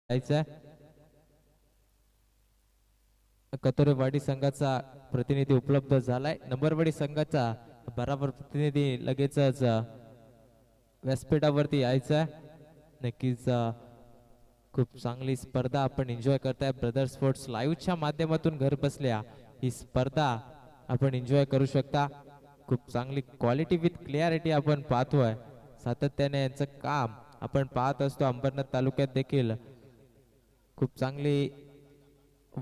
यायचा कतोरेवाडी संघाचा प्रतिनिधी उपलब्ध झालाय. नंबरवाडी संघाचा बराबर प्रतिनिधी लगेचच व्यासपीठावरती यायचा. नक्कीच खूप चांगली स्पर्धा आपण एन्जॉय करताय. ब्रदर स्पोर्ट्स लाईव्हच्या माध्यमातून घर बसल्या ही स्पर्धा आपण एन्जॉय करू शकता. खूप चांगली क्वालिटी विथ क्लिअरिटी आपण पाहतोय. सातत्याने यांचं काम आपण पाहत असतो. अंबरनाथ तालुक्यात देखील खूप चांगली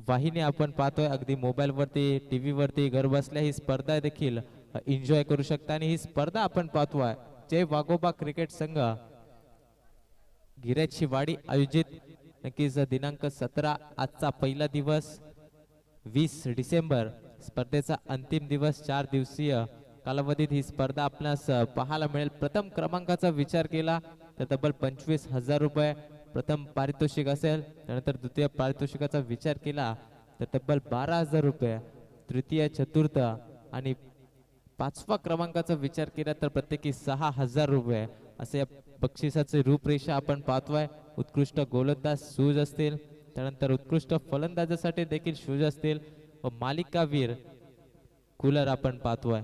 वाहिनी आपण पाहतोय. अगदी मोबाईल वरती टीव्ही वरती घर बसल्या ही स्पर्धा देखील एन्जॉय करू शकता. आणि ही स्पर्धा आपण पाहतोय जय वाघोबा क्रिकेट संघ गिरेची वाडी आयोजित. नक्कीच दिनांक 17 आजचा पहिला दिवस 20 डिसेंबर स्पर्धेचा अंतिम दिवस. 4 दिवसीय कालावधीत ही स्पर्धा आपल्यास पाहायला मिळेल. प्रथम क्रमांकाचा विचार केला तर तब्बल 25,000 रुपये प्रथम पारितोषिक असेल. त्यानंतर द्वितीय पारितोषिकाचा विचार केला तर तब्बल 12,000 रुपये. तृतीय चतुर्थ आणि पाचवा क्रमांकाचा विचार केला तर प्रत्येकी 6,000 रुपये असे बक्षिसाचे रूपरेषा आपण पाहतोय. उत्कृष्ट गोलंदाज शूज असतील, त्यानंतर उत्कृष्ट फलंदाजासाठी देखील शूज असतील व मालिकावीर कूलर आपण पाहतोय.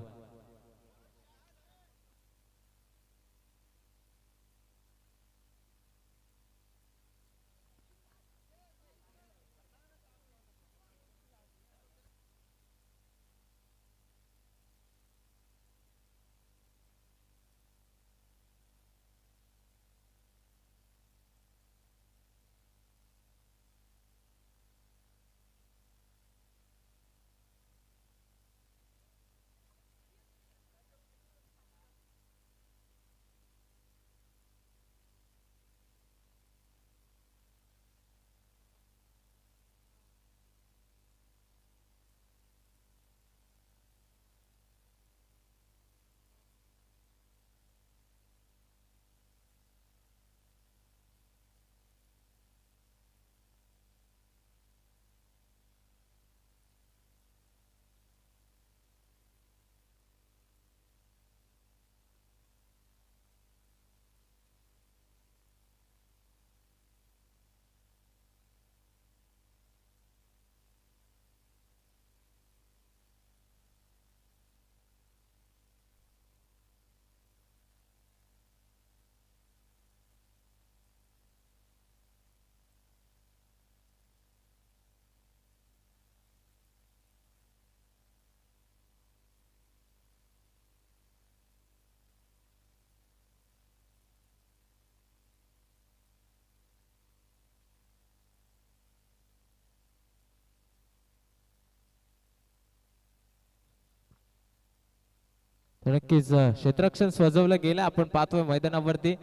नक्कीच क्षेत्ररक्षण सजवलं गेलं आपण पाहतोय मैदानावरती.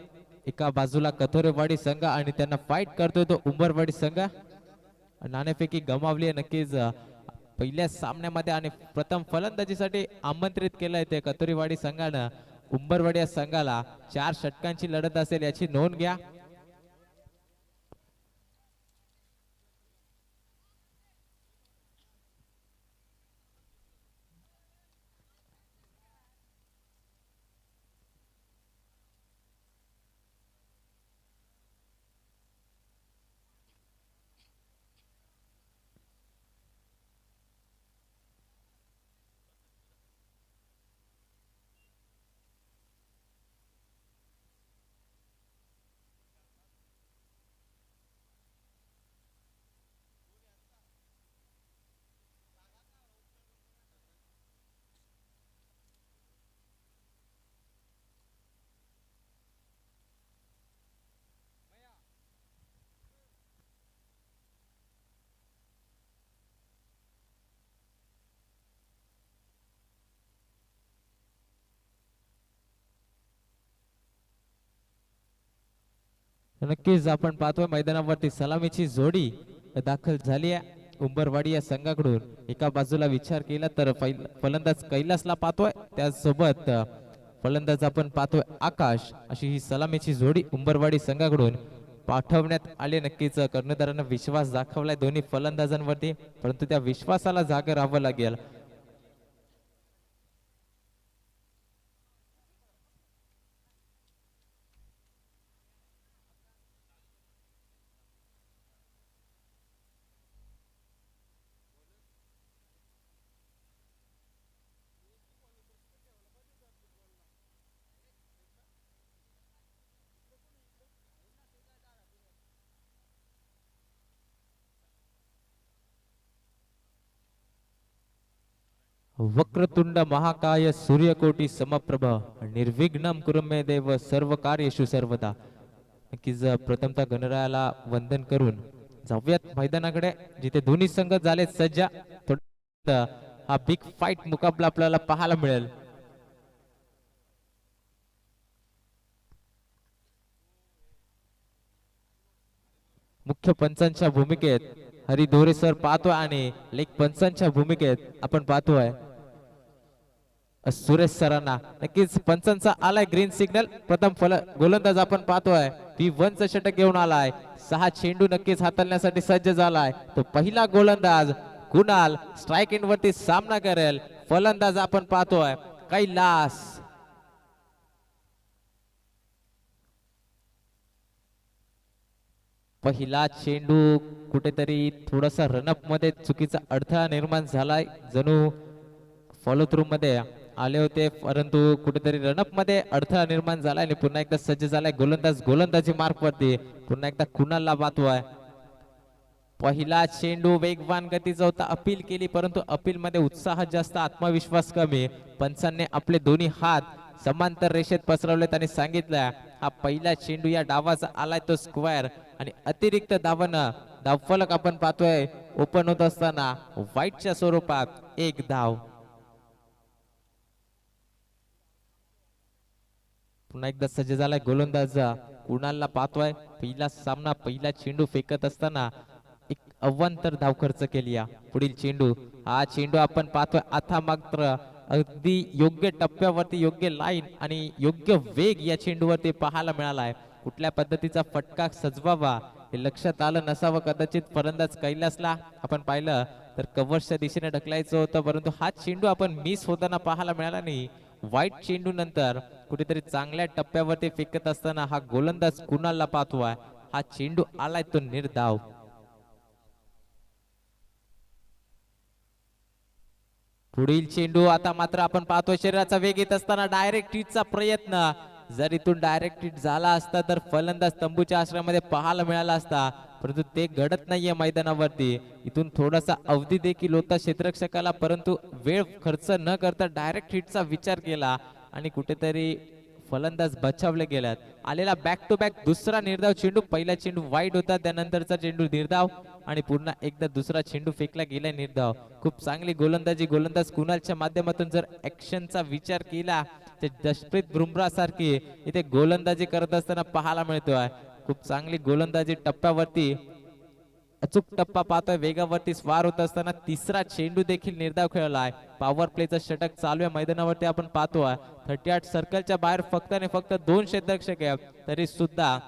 एका बाजूला कथोरेवाडी संघ आणि त्यांना फाईट करतोय तो उंबरवाडी संघ. नाणेफेकी गमावली आहे. नक्कीच पहिल्या सामन्यामध्ये आणि प्रथम फलंदाजीसाठी आमंत्रित केलंय ते कथोरेवाडी संघानं उंबरवाडी या संघाला. 4 षटकांची लढत असेल याची नोंद घ्या. नक्कीच आपण पाहतोय मैदानावरती सलामीची जोडी दाखल झाली आहे उंबरवाडी या संघाकडून. एका बाजूला विचार केला तर फलंदाज कैलासला पाहतोय, त्याचसोबत फलंदाज आपण पाहतोय आकाश. अशी ही सलामीची जोडी उंबरवाडी संघाकडून पाठवण्यात आले. नक्कीच कर्णधारांना विश्वास दाखवलाय दोन्ही फलंदाजांवरती, परंतु त्या विश्वासाला जागे राहावं लागेल. वक्रतुंड महाकाय सूर्यकोटी समप्रभ निर्विघ्नम कुरु मे देव सर्व कार्येषु सर्वदा. नक्कीच प्रथमतः गणरायाला वंदन करून जाऊयात मैदानाकडे, जिथे दोन्ही संघ झाले सज्ज. हा बिग फाईट मुकाबला आपल्याला पाहायला मिळेल. मुख्य पंचांच्या भूमिकेत हरी दोरे सर पाहतोय आणि लेख पंचांच्या भूमिकेत आपण पाहतोय सुरेश सरांना. नक्कीच पंचांचा आलाय ग्रीन सिग्नल. प्रथम गोलंदाज आपण पाहतोय P1 चं षटक घेऊन आलाय. 6 चेंडू नक्कीच हाताळण्यासाठी सज्ज झालाय. तो पहिला गोलंदाज कुणाल स्ट्राइक इन वरती सामना करेल. फलंदाज आपण पाहतोय कैलास. पहिला चेंडू कुठेतरी थोडासा रनअप मध्ये चुकीचा अडथळा निर्माण झालाय. जणू फॉलो थ्रू मध्ये आले होते, परंतु कुठेतरी रनअप मध्ये अडथळा निर्माण झालाय आणि पुन्हा एकदा सज्ज झालाय गोलंदाज. गोलंदाजी मार्क वरती पुन्हा एकदा कुणालला पाहतोय. पहिला चेंडू वेगवान गतीचा होता. अपील केली, परंतु अपील मध्ये उत्साह जास्त, आत्मविश्वास कमी. पंचांनी आपले दोन्ही हात समांतर रेषेत पसरवलेत आणि सांगितलं हा पहिला चेंडू या डावाचा आलाय तो स्क्वेअर. आणि अतिरिक्त धावानं धावफलक आपण पाहतोय ओपन होत असताना व्हाईटच्या स्वरूपात 1 धाव. पुन्हा एकदा सज्ज झालाय गोलंदाज कुणालला पाहतोय. पहिला सामना पहिला चेंडू फेकत असताना एक अवांतर धाव खर्च केली. पुढील चेंडू, हा चेंडू आपण पाहतोय आता मात्र अगदी योग्य टप्प्यावरती योग्य लाईन आणि योग्य वेग या चेंडूवरती पाहायला मिळालाय. कुठल्या पद्धतीचा फटका सजवावा हे लक्षात आलं नसावं कदाचित. फलंदाज कैलासला आपण पाहिलं तर कव्हर्सच्या दिशेने ढकलायचं होतं, परंतु हा चेंडू आपण मिस होताना पाहायला मिळाला नाही. वाईट चेंडू नंतर कुठेतरी चांगल्या टप्प्यावरती फेकत असताना हा गोलंदाज कुणालला पाहतोय. हा चेंडू आलाय तो निर्धाव. पुढील चेंडू आता मात्र आपण पाहतोय शरीराचा वेग येत असताना डायरेक्ट हिटचा प्रयत्न. जर इथून डायरेक्ट हिट झाला असता तर फलंदाज तंबूच्या आश्रयामध्ये पाहायला मिळाला असता, परंतु ते घडत नाहीये मैदानावरती. इथून थोडासा अवधी देखील होता क्षेत्ररक्षकाला, परंतु वेळ खर्च न करता डायरेक्ट हिटचा विचार केला आणि कुठेतरी फलंदाज बचावले गेल्यात. आलेला बॅक टू बॅक दुसरा निर्धाव चेंडू. पहिला चेंडू वाईड होता, त्यानंतरचा चेंडू निर्धाव आणि पुन्हा एकदा दुसरा चेंडू फेकला गेला निर्धाव. खूप चांगली गोलंदाजी गोलंदाज कुणालच्या माध्यमातून जर ऍक्शनचा विचार केला तर जसप्रीत बुमराह सारखी इथे गोलंदाजी करत असताना पाहायला मिळतोय. खूप चांगली गोलंदाजी टप्प्यावरती अचूक टप्पा पाहतोय, वेगावरती स्वार होत असताना तिसरा चेंडू देखील निर्धाव खेळलाय. पॉवर प्लेचं षटक चालू आहे मैदानावरती आपण पाहतोय. 38 सर्कलच्या बाहेर फक्त आणि फक्त 2 क्षेत्ररक्षक आहेत, तरी सुद्धा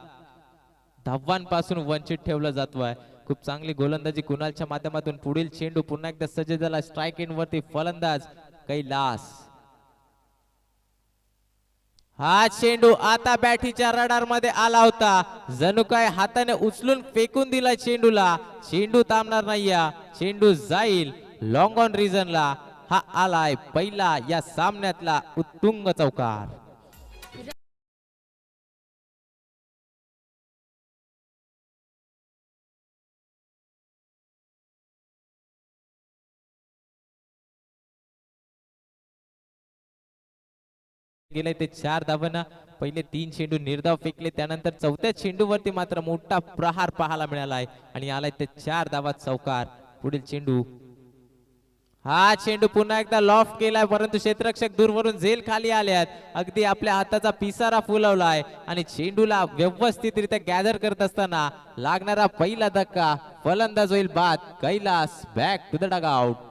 धावांपासून वंचित ठेवलं जातोय. खूप चांगली गोलंदाजी कुणालच्या माध्यमातून. पुढील चेंडू पुन्हा एकदा सज्ज झाला स्ट्राइक इन वरती. फलंदाज कैलास. हा चेंडू आता बॅटीच्या रडार मध्ये आला होता. जणू काय हाताने उचलून फेकून दिला चेंडूला. चेंडू थांबणार नाही, चेंडू जाईल लॉंग ऑन रिजनला. हा आलाय पहिला या सामन्यातला उत्तुंग चौकार. गेले ते 4 धावांना. पहिले 3 चेंडू निर्धाव फेकले, त्यानंतर चौथ्या चेंडूवरती मात्र मोठा प्रहार पाहायला मिळालाय आणि आलाय ते 4 धावात चौकार. पुढील चेंडू, हा चेंडू पुन्हा एकदा लॉफ्ट केलाय, परंतु क्षेत्ररक्षक दूरवरून झेल खाली आल्यात. अगदी आपल्या हाताचा पिसारा फुलवलाय आणि चेंडूला व्यवस्थितरित्या गॅदर करत असताना लागणारा पहिला धक्का. फलंदाज होईल बाद. Kailas back to the dugout.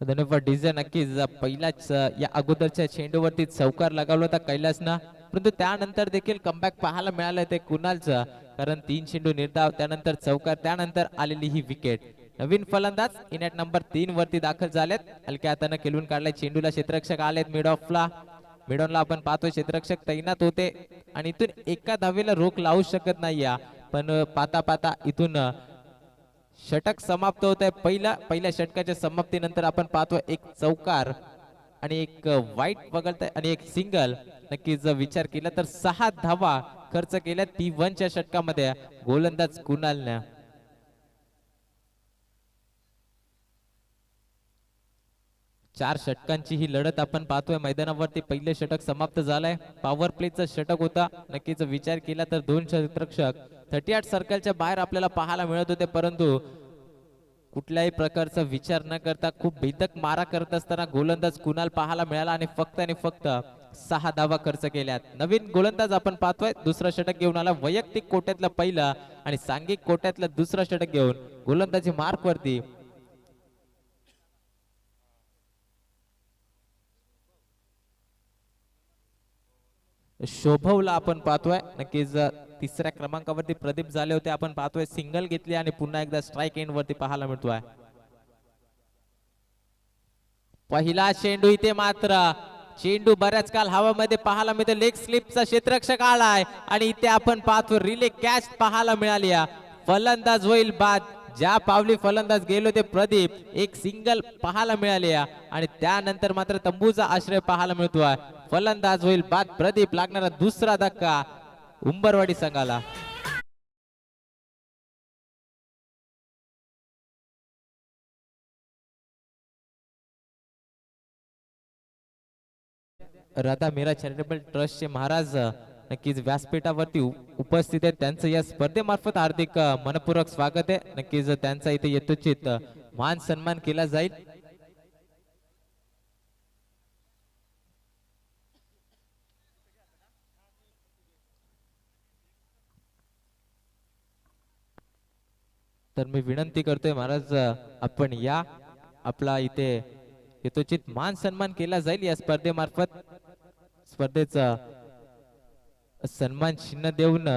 धन्यवाद डीजे. नक्कीच पहिल्याच या अगोदरच्या चेंडूवरती चौकार लगावला होता कैलासना, परंतु त्यानंतर देखील कमबॅक पाहायला मिळालं ते कुणालचं. कारण 3 चेंडू निर्धाव, त्यानंतर चौकार, त्यानंतर आलेली ही विकेट. नवीन फलंदाज इनॅट नंबर 3 वरती दाखल झालेत. हलक्या हाताने खेळून काढलाय चेंडूला. क्षेत्ररक्षक आलेत मिड ऑफला. मिडॉनला आपण पाहतोय क्षेत्ररक्षक तैनात होते आणि इथून एका धावेला रोख लावू शकत नाही या, पण पाता पाता इथून षटक समाप्त होत आहे. पहिल्या षटकाच्या समाप्तीनंतर आपण पाहतोय एक चौकार आणि एक वाईट वगळताय आणि एक सिंगल. नक्कीच जर विचार केला तर 6 धावा खर्च केल्या T1 च्या षटकामध्ये गोलंदाज कुणालने. चार षटकांची ही लढत आपण पाहतोय मैदानावरती. पहिले षटक समाप्त झालंय. पॉवर प्लेचं षटक होता. नक्कीच विचार केला तर 2 क्षेत्ररक्षक 38 सर्कलच्या बाहेर आपल्याला पाहायला मिळत होते, परंतु कुठल्याही प्रकारचा विचार न करता खूप भेदक मारा करत असताना गोलंदाज कुणाल पाहायला मिळाला आणि फक्त 6 धावा खर्च केल्यात. नवीन गोलंदाज आपण पाहतोय दुसरं षटक घेऊन आला. वैयक्तिक कोट्यातलं पहिलं आणि सांघिक कोट्यातलं दुसरं षटक घेऊन गोलंदाजी मार्क वरती शोभवला आपण पाहतोय. नक्कीच तिसऱ्या क्रमांकावरती प्रदीप झाले होते. आपण पाहतोय सिंगल घेतली आणि पुन्हा एकदा स्ट्राइक एंड वरती पाहायला मिळतोय. पहिला चेंडू इथे मात्र चेंडू बऱ्याच काल हवामध्ये पाहायला मिळतो. लेग स्लिपचा क्षेत्ररक्षक आलाय आणि इथे आपण पाहतो रिले कॅच पाहायला मिळाली. फलंदाज होईल बाद. ज्या पावली फलंदाज गेलो ते प्रदीप, एक सिंगल पाहायला मिळाली आणि त्यानंतर मात्र तंबूचा आश्रय पाहायला मिळतोय. फलंदाज होईल बाद प्रदीप. लागणारा दुसरा धक्का उंबरवाडी संघाला. राधा मीरा चॅरिटेबल ट्रस्टचे महाराज नक्कीच व्यासपीठावरती उपस्थित आहेत. त्यांचं या स्पर्धेमार्फत हार्दिक मनपूर्वक स्वागत आहे. नक्कीच त्यांचा इथे यथोचित मान सन्मान केला जाईल. तर मी विनंती करतोय महाराज आपण या, आपला इथे यथोचित मान सन्मान केला जाईल या स्पर्धेमार्फत. स्पर्धेचा सन्मान चिन्ह देऊन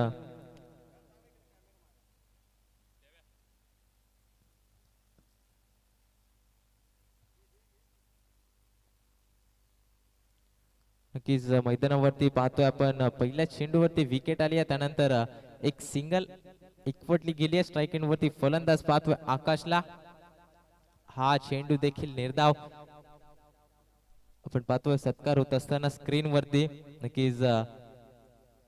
नक्कीच मैदानावरती पाहतोय आपण पहिल्या चेंडूवरती विकेट आली आहे. त्यानंतर एक सिंगल एकवटली गेली आहे. स्ट्राइक एंड वरती फलंदाज पाहतोय आकाशला. हा चेंडू देखील निर्धाव आपण पाहतोय. सत्कार होत असताना स्क्रीन वरती नक्कीच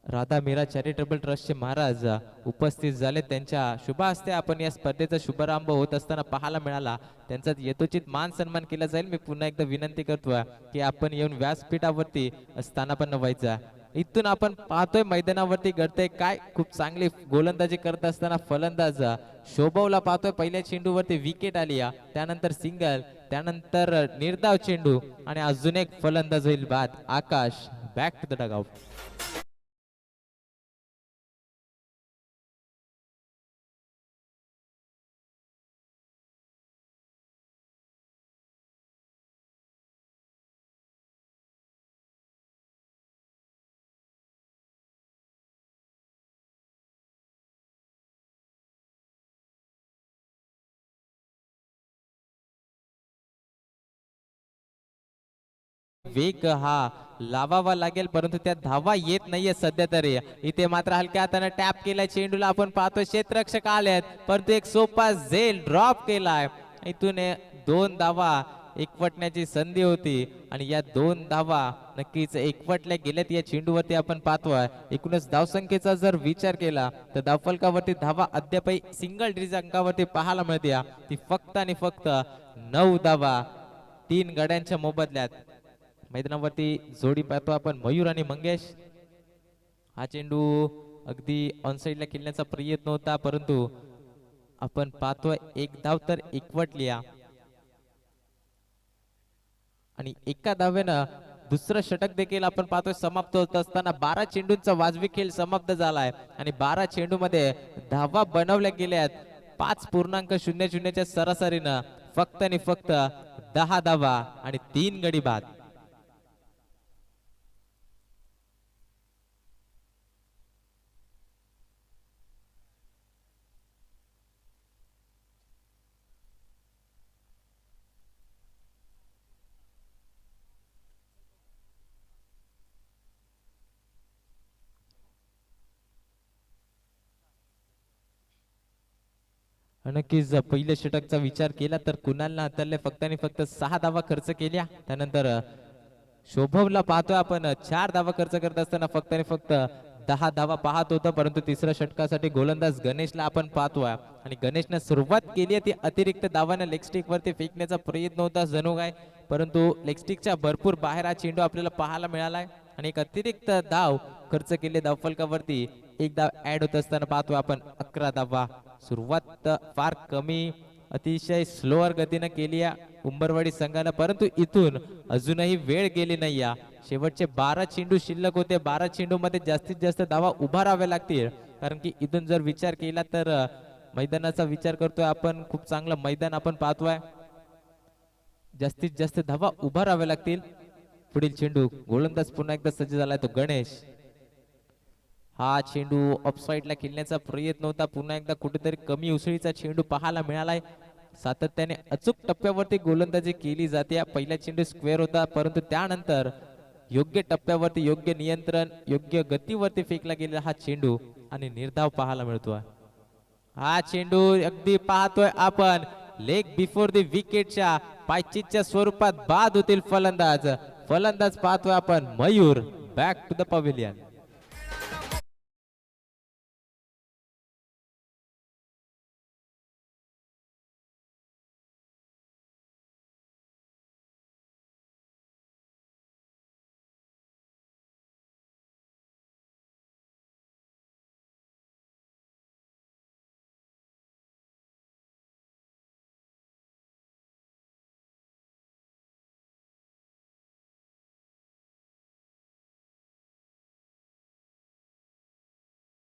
राधा मीरा चॅरिटेबल ट्रस्टचे महाराज उपस्थित झाले. त्यांच्या शुभ हस्ते आपण या स्पर्धेचा शुभारंभ होत असताना पाहायला मिळाला. त्यांचा यथोचित मान सन्मान केला जाईल. मी पुन्हा एकदा विनंती करतोय की आपण येऊन व्यासपीठावरती स्थानापन्न व्हायचं. इथून आपण पाहतोय मैदानावरती घडतंय काय. खूप चांगली गोलंदाजी करत असताना फलंदाज शोभवला पाहतोय. पहिल्या चेंडूवरती विकेट आली, त्यानंतर सिंगल, त्यानंतर निर्धाव चेंडू आणि अजून एक फलंदाज होईल बाद. Akash back to the dugout. वेग हा लावावा लागेल, परंतु त्या धावा येत नाहीये सध्या तरी. इथे मात्र हलक्या हाताने टॅप केलाय चेंडूला. आपण पाहतोय क्षेत्ररक्षक आलेत, परंतु एक सोपा झेल ड्रॉप केलाय. इथून 2 धावा एकवटण्याची संधी होती आणि या 2 धावा नक्कीच एकवटल्या गेल्यात या चेंडूवरती. आपण पाहतोय एकूणच धावसंख्येचा जर विचार केला तर धावफलकावरती धावा अद्यापही सिंगल डिजिट अंकावरती पाहायला मिळते. ती फक्त आणि फक्त 9 धावा 3 गड्यांच्या मोबदल्यात. मैदानावरती जोडी पाहतो आपण मयूर आणि मंगेश. हा चेंडू अगदी ऑन साइडला खेळण्याचा प्रयत्न होता, परंतु आपण पाहतोय एक धाव तर एकवटली आणि एका धावेनं दुसरं षटक देखील आपण पाहतोय समाप्त होत असताना 12 चेंडूंचा वाजवी खेळ समाप्त झालाय आणि 12 चेंडू मध्ये धावा बनवल्या गेल्यात 5.00च्या सरासरीनं. फक्त आणि फक्त 10 धावा आणि 3 गडी बाद. नक्कीच पहिल्या षटकचा विचार केला तर कुणालनं हाताळले फक्त आणि फक्त 6 धावा खर्च केल्या. त्यानंतर शोभवला पाहतोय आपण 4 धावा खर्च करत असताना फक्त आणि फक्त 10 धावा पाहत होता. परंतु तिसऱ्या षटकासाठी गोलंदाज गणेशला आपण पाहतोय आणि गणेशने सुरुवात केली आहे ती अतिरिक्त धावाने लेग स्टिक वरती फेकण्याचा प्रयत्न होता जणू काय, परंतु लेग स्टिकच्या भरपूर बाहेर हा चेंडू आपल्याला पाहायला मिळालाय आणि एक अतिरिक्त धाव खर्च केले धावफलकावरती. एक धाव ऍड होत असताना पाहतोय आपण 11 धावा. सुरुवात फार कमी अतिशय स्लोअर गतीनं केली या उंबरवाडी संघानं, परंतु इथून अजूनही वेळ गेली नाही या. शेवटचे 12 चेंडू शिल्लक होते. 12 चेंडू मध्ये जास्तीत जास्त धावा उभाराव्या लागतील, कारण की इथून जर विचार केला तर मैदानाचा विचार करतोय आपण, खूप चांगलं मैदान आपण पाहतोय. जास्तीत जास्त धावा उभाराव्या लागतील. पुढील चेंडू गोलंदाज पुन्हा एकदा सज्ज झालाय तो गणेश. हा चेंडू ऑफसाईडला खेळण्याचा प्रयत्न होता. पुन्हा एकदा कुठेतरी कमी उसळीचा चेंडू पाहायला मिळालाय. सातत्याने अचूक टप्प्यावरती गोलंदाजी केली जाते. पहिला चेंडू स्क्वेअर होता, परंतु त्यानंतर योग्य टप्प्यावरती योग्य नियंत्रण योग्य गतीवरती फेकला गेलेला हा चेंडू आणि निर्धाव पाहायला मिळतोय. हा चेंडू अगदी पाहतोय आपण लेग बिफोर द विकेटच्या पायचीच्या स्वरूपात बाद होतील फलंदाज. फलंदाज पाहतोय आपण Mayur. Back to the pavilion.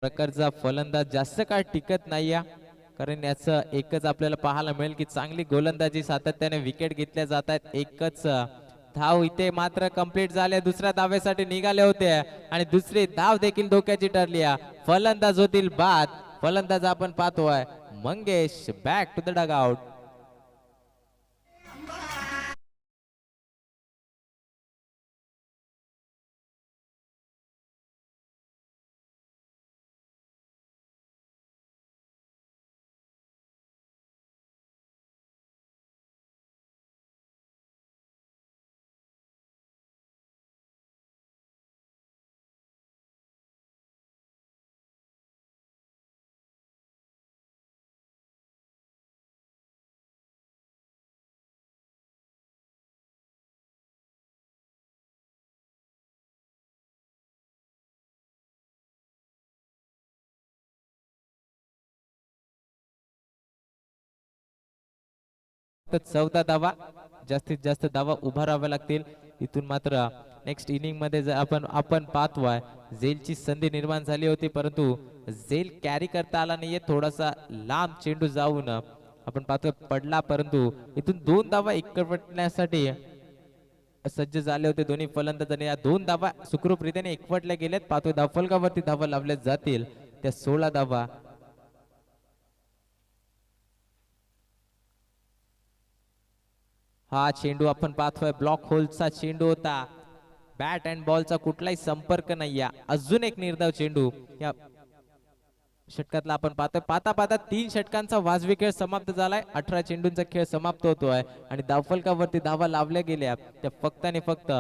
प्रकारचा फलंदाज जास्त काळ टिकत नाही, कारण याचं एकच आपल्याला पाहायला मिळेल की चांगली गोलंदाजी सातत्याने विकेट घेतल्या जात आहेत. एकच धाव इथे मात्र कंप्लीट झाले. दुसऱ्या धावेसाठी निघाले होते आणि दुसरी धाव देखील धोक्याची ठरली. फलंदाज होतील बाद. फलंदाज आपण पाहतोय Mangesh. Back to the dugout. तर 14 धावा जास्तीत जास्त धावा उभाराव्या लागतील. इथून मात्र नेक्स्ट इनिंग मध्ये जर आपण पाहतोय झेलची संधी निर्माण झाली होती, परंतु झेल कॅरी करता आला नाहीये. थोडासा लांब चेंडू जाऊन आपण पाहतोय पडला, परंतु इथून 2 धावा एकवटण्यासाठी सज्ज झाले होते दोन्ही फलंदाज आणि या 2 धावा सुखरूपरीत्याने एकवटल्या गेल्यात. पाहतोय धावफलकावरती धावा लावल्या जातील त्या 16 धावा. हा चेंडू आपण पाहतोय ब्लॉक होलचा चेंडू होता. बॅट अँड बॉलचा कुठलाही संपर्क नाही. अजून एक निर्धाव चेंडू या षटकातला आपण पाहतोय. पाहता पाहता 3 षटकांचा वाजवी खेळ समाप्त झालाय. 18 चेंडूंचा खेळ समाप्त होतोय आणि धावफलकावरती धावा लावल्या गेल्या त्या फक्त आणि फक्त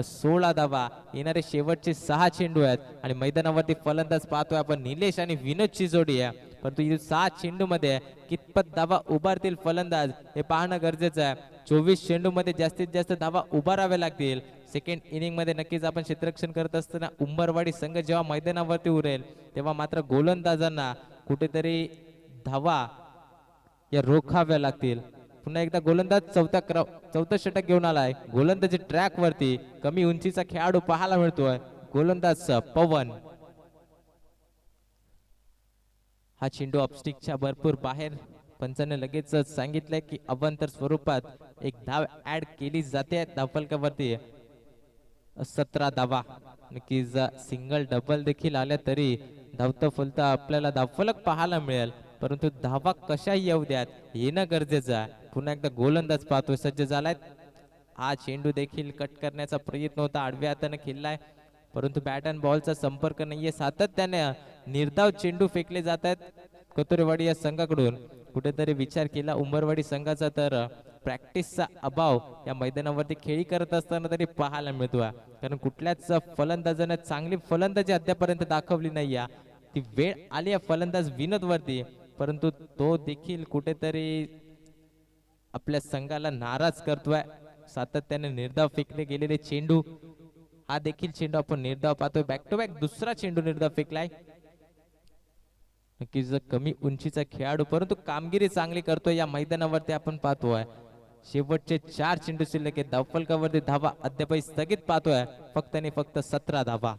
16 धावा. येणारे शेवटचे 6 चेंडू आहेत आणि मैदानावरती फलंदाज पाहतोय आपण निलेश आणि विनोदची जोडी आहे. परंतु 7 चेंडू मध्ये कितपत धावा उभारतील फलंदाज हे पाहणं गरजेचं आहे. 24 चेंडू मध्ये जास्तीत जास्त धावा उभाराव्या लागतील. सेकंड इनिंग मध्ये नक्कीच आपण क्षेत्ररक्षण करत असताना उंबरवाडी संघ जेव्हा मैदानावरती उरेल तेव्हा मात्र गोलंदाजांना कुठेतरी धावा या रोखाव्या लागतील. पुन्हा एकदा गोलंदाज चौथा षटक घेऊन आलाय. गोलंदाजी ट्रॅक वरती कमी उंचीचा खेळाडू पाहायला मिळतोय. गोलंदाज पवन. हा चेंडू ऑफस्टिकच्या भरपूर बाहेर. पंचाने लगेच सांगितलंय की अवांतर स्वरूपात एक धाव ऍड केली जाते धावफलकावरती. 17 धावा. नक्कीच सिंगल डबल देखील आल्या तरी धावता फलता आपल्याला धावफलक पाहायला मिळेल, परंतु धावा कशा येऊ द्यात येणं गरजेचं आहे. पुन्हा एकदा गोलंदाज पाहतोय सज्ज झालाय. हा चेंडू देखील कट करण्याचा प्रयत्न होता. आडव्या हाताने खेळलाय, परंतु बॅट अँड बॉलचा संपर्क नाहीये. सातत्याने निर्धाव चेंडू फेकले जात आहेत कतुरेवाडी या संघाकडून. कुठेतरी विचार केला उंबरवाडी संघाचा तर प्रॅक्टिसचा अभाव या मैदानावरती खेळी करत असताना तरी पाहायला मिळतो कारण कुठल्याच फलंदाजाने चांगली फलंदाजी अद्यापर्यंत दाखवली नाही ती वेळ आली आहे फलंदाज विनोद वरती परंतु तो देखील कुठेतरी आपल्या संघाला नाराज करतोय सातत्याने निर्धाव फेकले गेलेले चेंडू हा देखील चेंडू आपण निर्धाव पाहतोय बॅक टू बॅक दुसरा चेंडू निर्धाव फेकलाय नक्कीच कमी उंचीचा खेळाडू परंतु कामगिरी चांगली करतोय या मैदानावरती आपण पाहतोय शेवटचे 4 चेंडू शिल्लक आहेत धावफलकावरती धावा अद्यापही स्थगित पाहतोय फक्त आणि फक्त 17 धावा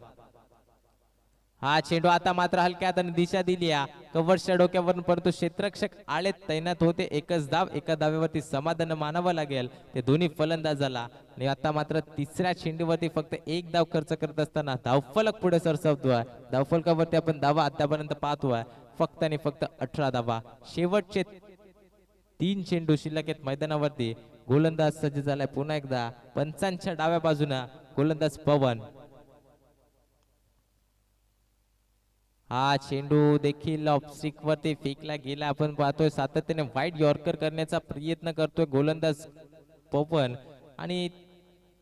हा चेंडू आता मात्र हलक्यात आणि दिशा दिली कव्हरच्या डोक्यावरून परंतु क्षेत्ररक्षक आळे तैनात होते एकच धाव एका धावेवरती समाधान मानावं लागेल ते दोन्ही फलंदाजाला आणि आता मात्र तिसऱ्या चेंडूवरती फक्त एक धाव खर्च करत असताना धावफलक पुढे सरसावतोय धावफलकावरती आपण धावा आतापर्यंत पाहतोय फक्त आणि फक्त 18 धावा शेवटचे 3 चेंडू शिल्लक आहेत मैदानावरती गोलंदाज सज्ज झालाय पुन्हा एकदा पंचांच्या डाव्या बाजूना गोलंदाज पवन हा चेंडू देखील ऑफस्टिक वरती फेकला गेला आपण पाहतोय सातत्याने वाईट यॉर्कर करण्याचा प्रयत्न करतोय गोलंदाज पवन आणि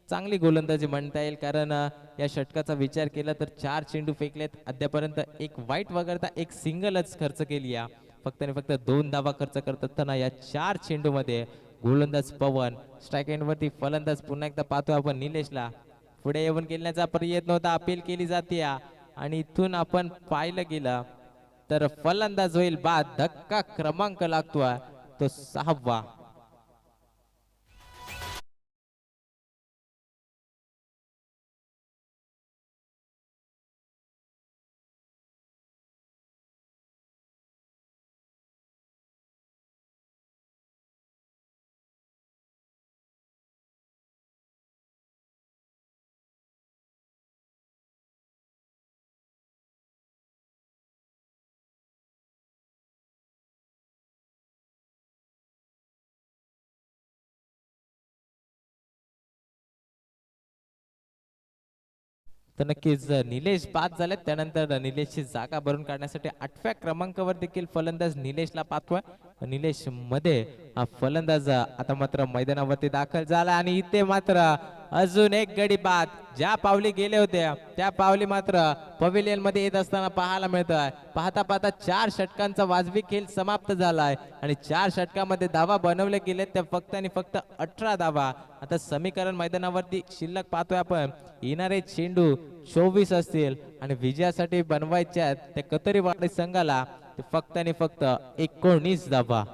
चांगली गोलंदाजी म्हणता येईल कारण या षटकाचा विचार केला तर 4 चेंडू फेकलेत अद्यापर्यंत एक वाईट वगळता एक सिंगलच खर्च केली फक्त आणि फक्त 2 धावा खर्च करत असताना या 4 चेंडू मध्ये गोलंदाज पवन स्ट्राईक एंड वरती फलंदाज पुन्हा एकदा पाहतोय आपण निलेशला पुढे येऊन खेळण्याचा प्रयत्न होता अपील केली जाते आणि इथून आपण पाहिलं गेलं तर फलंदाज होईल बाद धक्का क्रमांक लागतोय तो 6वा तर नक्कीच निलेश बाद झालेत त्यानंतर निलेशची जागा भरून काढण्यासाठी 8व्या क्रमांकावर देखील फलंदाज निलेशला पाठवा निलेश मध्ये हा फलंदाज आता मात्र मैदानावरती दाखल झाला आणि इथे मात्र अजून एक गडी बाद ज्या पावली गेले होते त्या पावली मात्र पवेलियन मध्ये येत असताना पाहायला मिळत आहे पाहता पाहता 4 षटकांचा वाजवी खेळ समाप्त झालाय आणि 4 षटकामध्ये धावा बनवले गेले त्या फक्त आणि फक्त 18 धावा आता समीकरण मैदानावरती शिल्लक पाहतोय आपण येणारे चेंडू 24 असतील आणि विजयासाठी बनवायच्या त्या कतरीवाडी संघाला ते फक्त आणि फक्त 19 धावा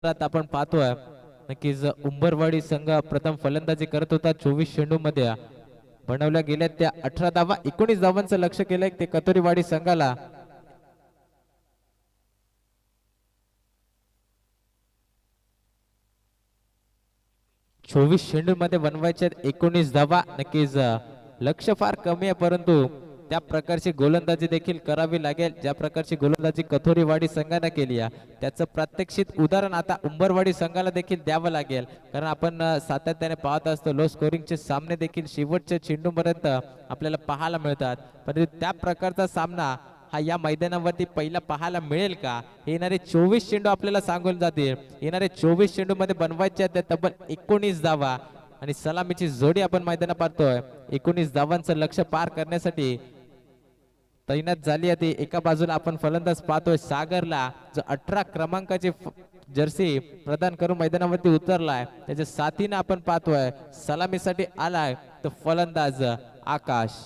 आता आपण पाहतोय नक्कीच उंबरवाडी संघ प्रथम फलंदाजी करत होता 24 चेंडू मध्ये बनवल्या गेल्या त्या 18 धावा 19 धावांचं लक्ष केलंय ते कतोरीवाडी संघाला. 24 चेंडू मध्ये बनवायचे 19 धावा. नक्कीच लक्ष फार कमी आहे परंतु त्या प्रकारची गोलंदाजी देखील करावी लागेल ज्या प्रकारची गोलंदाजी कथोरीवाडी संघाने केली आहे त्याचं प्रात्यक्षिक उदाहरण आता उंबरवाडी संघाला देखील द्यावं लागेल कारण आपण सातत्याने पाहत असतो लो स्कोरिंगचे सामने देखील शेवटच्या चेंडूपर्यंत आपल्याला पाहायला मिळतात परंतु त्या प्रकारचा सामना हा या मैदानावरती पहिला पाहायला मिळेल का. येणारे 24 चेंडू आपल्याला सांगून जातील. येणारे 24 चेंडू मध्ये बनवायचे आहेत तब्बल 19 धावा आणि सलामीची जोडी आपण मैदानात पाहतोय. 19 धावांचं लक्ष पार करण्यासाठी तैनात झाली आहे. एका बाजूला आपण फलंदाज पाहतोय सागरला जो 18 क्रमांकाची जर्सी प्रदान करून मैदानावरती उतरलाय त्याच्या साथीने आपण पाहतोय सलामीसाठी आलाय तो फलंदाज आकाश.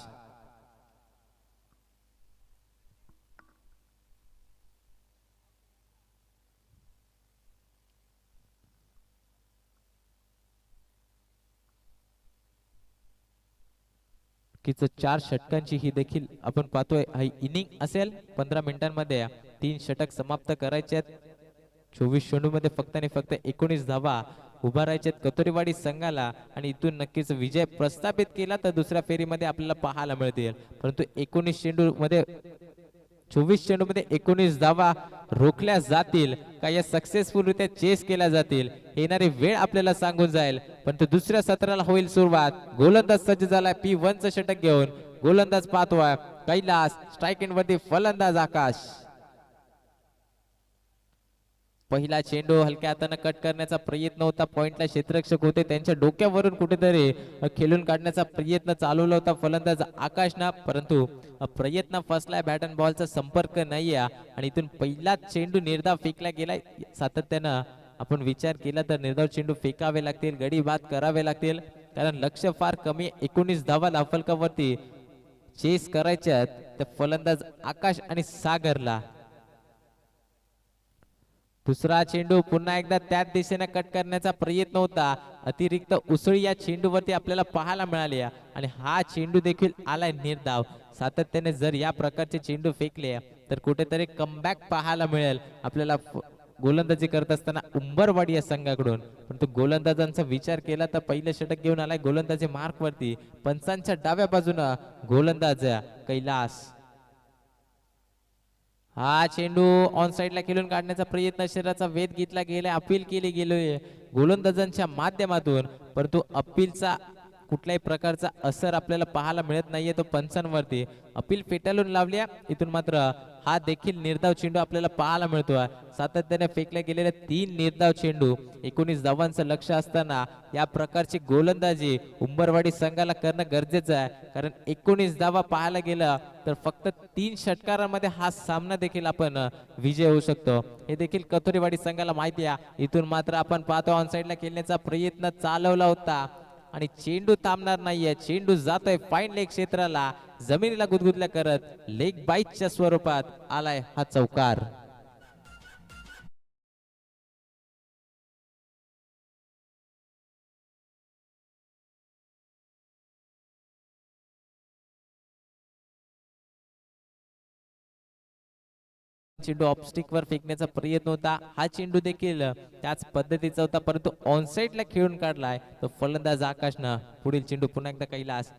चार षटकांची ही देखील आपण पाहतोय ही इनिंग असेल. 15 मिनिटांमध्ये 3 षटक समाप्त करायचे आहेत. 24 चेंडू मध्ये फक्त आणि फक्त 19 धावा उभारायचे आहेत कतोरीवाडी संघाला आणि इथून नक्कीच विजय प्रस्थापित केला तर दुसऱ्या फेरीमध्ये आपल्याला पाहायला मिळतील परंतु 19 चेंडू मध्ये 24 चेंडू मध्ये 19 धावा रोखल्या जातील का या सक्सेसफुलरित्या चेस केल्या जातील येणारी वेळ आपल्याला सांगून जाईल. परंतु दुसऱ्या सत्राला होईल सुरुवात. गोलंदाज सज्ज झालाय P1 चं षटक घेऊन. गोलंदाज पाहतोय कैलास स्ट्राइक इन वरती फलंदाज आकाश. पहिला चेंडू हलक्या हाताने कट करण्याचा प्रयत्न होता. पॉइंटला क्षेत्ररक्षक होते त्यांच्या डोक्यावरून कुठेतरी खेळून काढण्याचा प्रयत्न चालवला होता फलंदाज आकाशना परंतु प्रयत्न फसलाय. बॅट अँड बॉलचा संपर्क नाहीये आणि इथून पहिला चेंडू निर्धाव फेकला गेलाय. सातत्यानं आपण विचार केला तर निर्धाव चेंडू फेकावे लागतील गडी बाद करावे लागतील कारण लक्ष फार कमी. 19 धावा धावफलकावरती चेस करायच्या त्या फलंदाज आकाश आणि सागरला. दुसरा चेंडू पुन्हा एकदा त्याच दिशेने कट करण्याचा प्रयत्न होता. अतिरिक्त उसळी या चेंडूवरती आपल्याला पाहायला मिळाली आणि हा चेंडू देखील आलाय निर्धाव. सातत्याने जर या प्रकारचे चेंडू फेकले तर कुठेतरी कमबॅक पाहायला मिळेल आपल्याला गोलंदाजी करत असताना उंबरवाडी या संघाकडून. परंतु गोलंदाजांचा विचार केला तर पहिलं षटक घेऊन आलाय गोलंदाजी मार्क वरती. पंचांच्या डाव्या बाजूला गोलंदाज कैलास. हा चेंडू ऑन साइडला खेळून काढण्याचा प्रयत्न शरीराचा वेध घेतला गेला अपील केली गेलोय गोलंदाजांच्या माध्यमातून परंतु अपीलचा कुठल्याही प्रकारचा असर आपल्याला पाहायला मिळत नाहीये तो पंचांवरती. अपील फेटाळून लावली इथून मात्र हा देखील निर्धाव चेंडू आपल्याला पाहायला मिळतोय. सातत्याने फेकले गेलेले 3 निर्धाव चेंडू 19 धावांचं लक्ष असताना या प्रकारची गोलंदाजी उंबरवाडी संघाला करणं गरजेचं आहे कारण 19 धावा पाहायला गेलं तर फक्त 3 षटकारांमध्ये हा सामना देखील आपण विजय होऊ शकतो हे देखील कथोरीवाडी संघाला माहिती आहे. इथून मात्र आपण पाहतो ऑन साइडला खेळण्याचा प्रयत्न चालवला होता आणि चेंडू थांबणार नाहीये. चेंडू जातोय फाईन लेग क्षेत्राला जमिनीला गुदगुदल्या करत लेग बाईटच्या स्वरूपात आलाय हा चौकार. चेंडू ऑफस्टिक वर फेकण्याचा प्रयत्न होता. हा चेंडू देखील त्याच पद्धतीचा होता परंतु ऑनसाइडला खेळून काढलाय तो फलंदाज आकाशनं. पुढील चेंडू पुन्हा एकदा कैलास.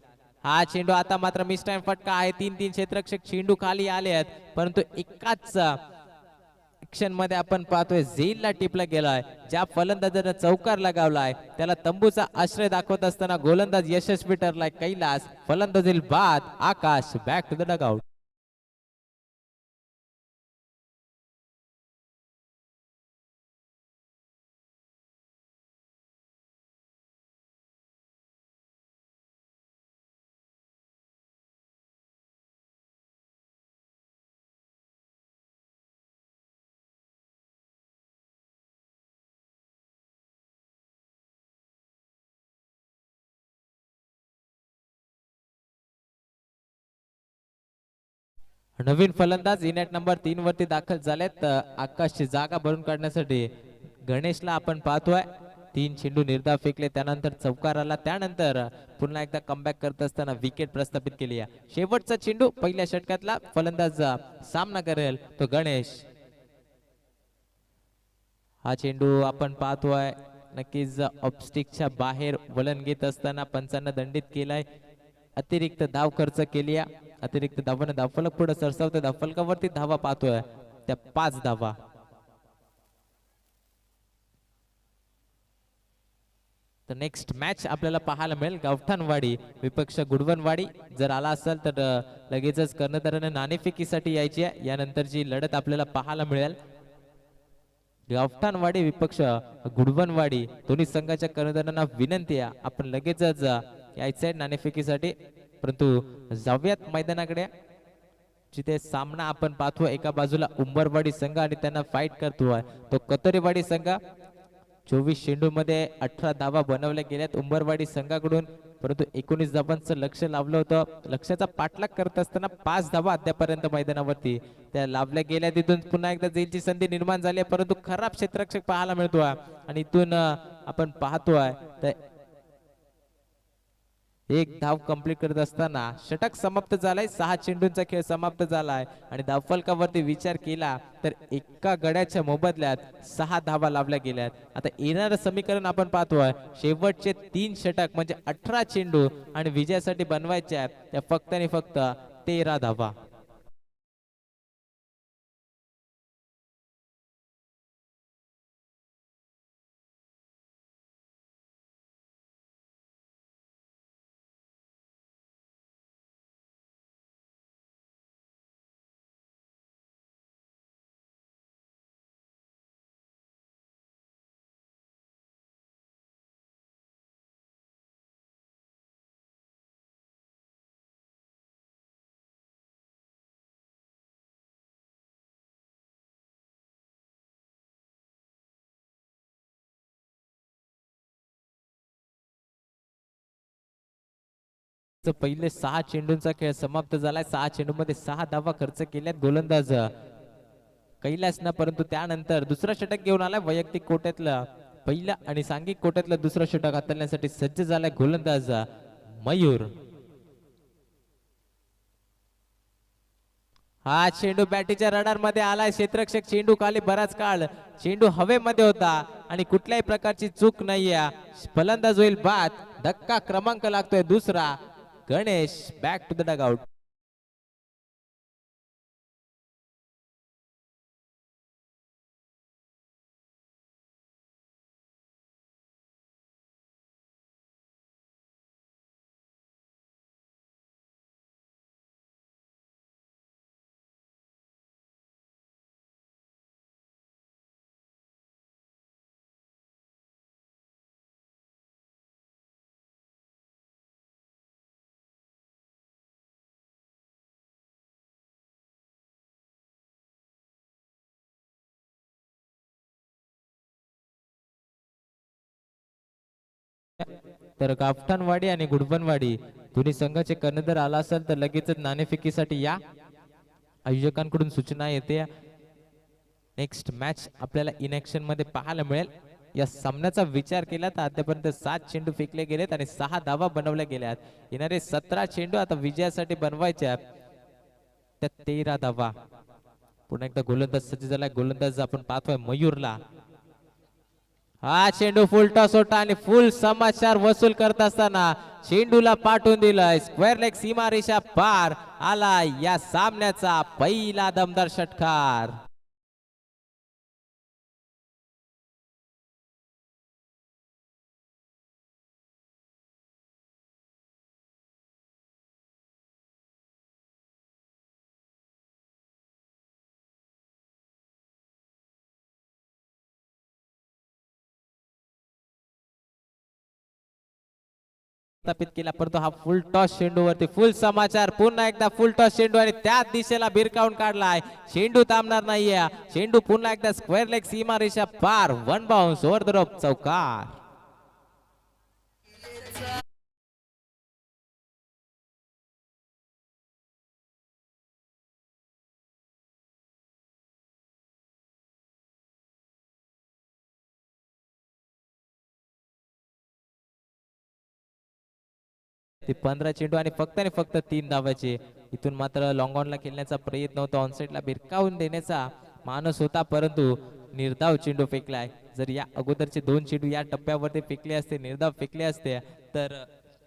हा चेंडू आता मात्र मिस टाइम फटका आहे. 3 क्षेत्ररक्षक चेंडू खाली आले आहेत परंतु एकाच ऍक्शन मध्ये आपण पाहतोय झेलला टिपला गेलाय. ज्या फलंदाजाने चौकार लगावलाय त्याला तंबूचा आश्रय दाखवत असताना गोलंदाज यशस्वी ठरलाय कैलास. फलंदाजील बाद Akash. Back to the dugout. नवीन फलंदाज इनेट नंबर 3 वरती दाखल झालेत आकाशची जागा भरून काढण्यासाठी. गणेशला आपण पाहतोय 3 चेंडू निर्धाव फेकले, त्यानंतर चौकार आला, त्यानंतर पुन्हा एकदा कमबॅक करत असताना विकेट प्रस्थापित केली आहे. शेवटचा चेंडू पहिल्या षटकातला फलंदाज सामना करेल तो गणेश. हा चेंडू आपण पाहतोय नक्कीच ऑफस्टिकच्या बाहेर वळण घेत असताना पंचांना दंडित केलाय. अतिरिक्त धाव खर्च केली आहे. अतिरिक्त धावाने धावफलक पुढे सरसावतोय. धावफलकावरती धावा पाहतोय त्या 5 धावा. तर नेक्स्ट मॅच आपल्याला पाहायला मिळेल गावठाणवाडी विपक्ष गुडवनवाडी. जर आला असेल तर लगेचच कर्णधाराने नाणेफेकीसाठी यायची आहे. यानंतरची लढत आपल्याला पाहायला मिळेल. गावठाणवाडी विपक्ष गुडवनवाडी दोन्ही संघाच्या कर्णधारांना विनंती आहे आपण लगेचच यायचंय नाणेफेकीसाठी. परंतु जाऊयात मैदानाकडे जिथे सामना आपण पाहतो. एका बाजूला उंबरवाडी संघ आणि त्यांना फाईट करतोय तो कतोरेवाडी संघ. 24 चेंडू मध्ये 18 धावा बनवल्या गेल्यात उंबरवाडी संघाकडून, परंतु 19 धावांचं लक्ष लावलं होतं. लक्ष्याचा पाठलाग करत असताना 5 धावा अद्यापर्यंत मैदानावरती त्या लावल्या गेल्या. तिथून पुन्हा एकदा जैलची संधी निर्माण झाली आहे, परंतु खराब क्षेत्ररक्षक पाहायला मिळतोय आणि इथून आपण पाहतोय तर एक धाव कंप्लीट करत असताना षटक समाप्त झालाय. 6 चेंडूंचा खेळ समाप्त झालाय आणि धावफलकावरती विचार केला तर एका गड्याच्या मोबदल्यात 6 धावा लावल्या गेल्यात. आता येणारं समीकरण आपण पाहतोय शेवटचे 3 षटक म्हणजे 18 चेंडू आणि विजयासाठी बनवायचे आहेत त्या फक्त आणि फक्त 13 धावा. पहिले 6 चेंडूंचा खेळ समाप्त झालाय. 6 चेंडूमध्ये 6 धावा खर्च केल्यात गोलंदाज कैलास ना, परंतु त्यानंतर दुसरा षटक घेऊन आलाय वैयक्तिक कोट्यातलं पहिला आणि सांघिक कोट्यातलं दुसरं षटक हाताळण्यासाठी सज्ज झालाय गोलंदाज मयूर. हा चेंडू बॅटीच्या रडार मध्ये आलाय. क्षेत्ररक्षक चेंडू खाली बराच काळ चेंडू हवेमध्ये होता आणि कुठल्याही प्रकारची चूक नाहीये. फलंदाज होईल बाद. धक्का क्रमांक लागतोय दुसरा. Ganesh back to the dugout. तर कापठाणवाडी आणि गुडबनवाडी दोन्ही संघाचे कर्णधार आला असेल तर लगेचच नाणेफेकीसाठी या. आयोजकांकडून सूचना येते. नेक्स्ट मॅच आपल्याला इनॅक्शन मध्ये पाहायला मिळेल. या सामन्याचा विचार केला तर आतापर्यंत 7 चेंडू फेकले गेलेत आणि 6 धावा बनवल्या गेल्यात. येणारे 17 चेंडू आता विजयासाठी बनवायचे आहेत त्या 13 धावा. पुन्हा एकदा गोलंदाज सज्ज झालाय. गोलंदाज आपण पाहतोय मयूरला. हा चेंडू फुल टॉस होता आणि फुल समाचार वसूल करत असताना चेंडूला पाठवून दिलाय. स्क्वेअर लेग सीमारेषा पार आला या सामन्याचा पहिला दमदार षटकार. स्थापित केला, परंतु हा फुल टॉस चेंडूवरती फुल समाचार. पुन्हा एकदा फुल टॉस चेंडू आणि त्याच दिशेला भिरकावून काढलाय. चेंडू थांबणार नाहीये. चेंडू पुन्हा एकदा स्क्वेअर लेग सीमारेषा पार. 1 बाउन्स ओव्हर द रोप चौकार. ते 15 चेंडू आणि फक्त 3 धावाचे. इथून मात्र लॉंग ऑनला खेळण्याचा प्रयत्न होता, ऑनसाईडला भिरकावून देण्याचा मानस होता, परंतु निर्धाव चेंडू फेकलाय. जर या अगोदरचे 2 चेंडू या टप्प्यावरती फेकले असते, निर्धाव फेकले असते, तर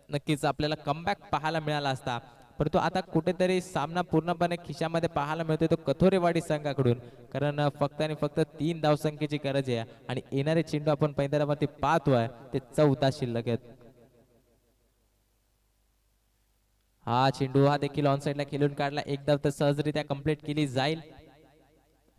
नक्कीच आपल्याला कमबॅक पाहायला मिळाला असता. परंतु आता कुठेतरी सामना पूर्णपणे खिशामध्ये पाहायला मिळतोय तो कथोरेवाडी संघाकडून, कारण फक्त आणि फक्त 3 धावसंख्येची गरज आहे आणि येणारे चेंडू आपण मैदानावरती पाहतोय ते 14 शिल्लक आहेत. हा चेंडू हा देखील ऑन साइडला खेळून काढला, एक धाव तर सहजरित्या कंप्लीट केली जाईल.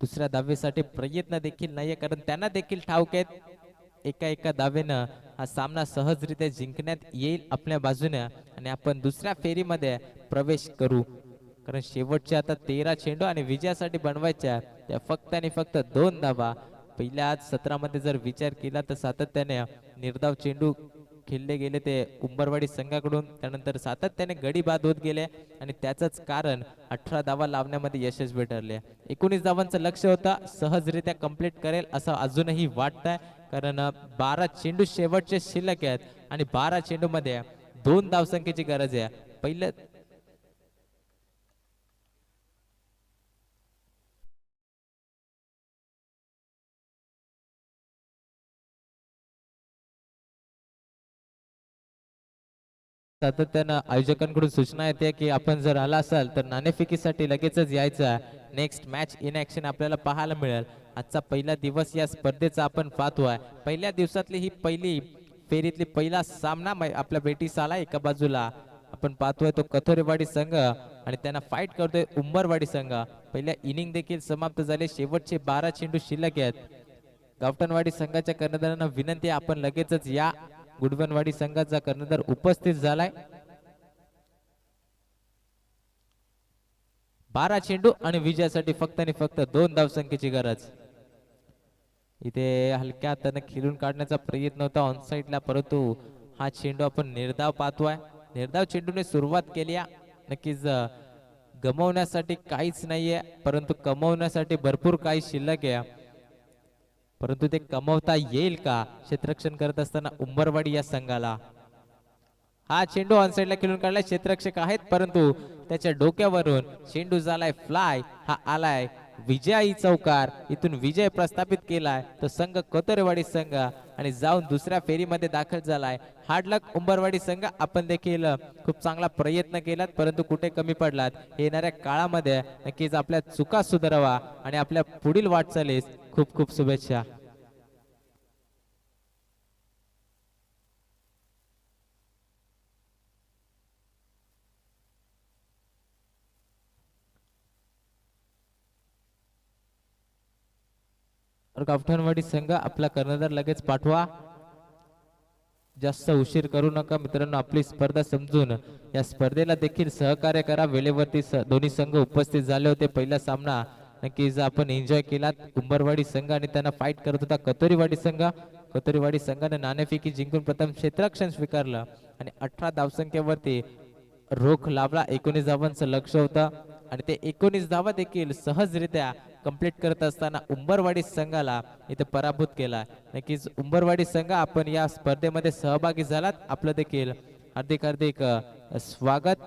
दुसऱ्या धावेसाठी प्रयत्न देखील नाहीये, कारण त्यांना देखील ठाऊक आहेत एका एका धावेनं हा सामना सहजरित्या जिंकण्यात येईल आपल्या बाजूने आणि आपण दुसऱ्या फेरीमध्ये प्रवेश करू. कारण शेवटचे आता 13 चेंडू आणि विजयासाठी बनवायच्या त्या फक्त आणि फक्त 2 धावा. पहिल्या सत्रामध्ये जर विचार केला तर सातत्याने निर्धाव चेंडू खेळले गेले ते उंबरवाडी संघाकडून, त्यानंतर सातत्याने गडी बाद होत गेले आणि त्याचंच कारण 18 धावा लावण्यामध्ये यशस्वी ठरले. 19 धावांचं लक्ष होतं, सहजरित्या कंप्लीट करेल असं अजूनही वाटतंय, कारण 12 चेंडू शेवटचे शिल्लक आहेत आणि 12 चेंडू मध्ये 2 धावसंख्येची गरज आहे. पहिलं सातत्यानं आयोजकांकडून सूचना येते की आपण जर आला असाल तर नाणेफेकीसाठी लगेचच यायचं. नेक्स्ट मॅच इन ऍक्शन आपल्याला पाहायला मिळेल. आजचा पहिला दिवस या स्पर्धेचा आपण पाहतोय. पहिल्या दिवसातली ही पहिली फेरीतली पहिला सामना आपल्या भेटीस आला. एका बाजूला आपण पाहतोय तो कथोरेवाडी संघ आणि त्यांना फाईट करतोय उंबरवाडी संघ. पहिल्या इनिंग देखील समाप्त झाले, शेवटचे 12 चेंडू शिल्लक आहेत. गावठणवाडी संघाच्या कर्णधारांना विनंती आहे आपण लगेचच या. गुडवनवाडी संघाचा कर्णधार उपस्थित झालाय. 12 चेंडू आणि विजयासाठी फक्त आणि फक्त 2 धावसंख्येची गरज. इथे हलक्या हाताने खेळून काढण्याचा प्रयत्न होता ऑन साइडला, परंतु हा चेंडू आपण निर्धाव पाहतोय. निर्धाव चेंडूने सुरुवात केली. नक्कीच गमवण्यासाठी काहीच नाहीये, परंतु कमवण्यासाठी भरपूर काही शिल्लक आहे. परंतु ते कमवता येईल का क्षेत्ररक्षण करत असताना उंबरवाडी या संघाला. हा चेंडू ऑन साइडला खेळून काढलाय, क्षेत्ररक्षक आहेत परंतु त्याच्या डोक्यावरून चेंडू झालाय फ्लाय. हा आलाय विजयी चौकार. इथून विजय प्रस्थापित केलाय तो संघ कतोरेवाडी संघ आणि जाऊन दुसऱ्या फेरीमध्ये दाखल झालाय. हार्ड लक उंबरवाडी संघ, आपण देखील खूप चांगला प्रयत्न केलात परंतु कुठे कमी पडलात. येणाऱ्या काळामध्ये नक्कीच आपल्या चुका सुधारावा आणि आपल्या पुढील वाटचालीस खूप खूप शुभेच्छा. गावठणवाडी संघ आपला कर्णधार लगेच पाठवा, जास्त उशीर करू नका मित्रांनो. आपली स्पर्धा समजून या स्पर्धेला देखील सहकार्य करा. वेळेवरती दोन्ही संघ उपस्थित झाले होते. पहिला सामना नक्कीच आपण एन्जॉय केला. उंबरवाडी संघ आणि त्यांना फाईट करत होता कतोरीवाडी संघ. कतोरीवाडी संघाने नाणेफेकी जिंकून प्रथम क्षेत्ररक्षण स्वीकारलं आणि 18 धावसंख्येवरती रोख लाभला. 19 धावांचं लक्ष होतं आणि ते 19 धावा देखील सहजरित्या कंप्लीट करत असताना उंबरवाडी संघाला इथे पराभूत केला. नक्कीच उंबरवाडी संघ आपण या स्पर्धेमध्ये सहभागी झालात, आपलं देखील हार्दिक हार्दिक स्वागत.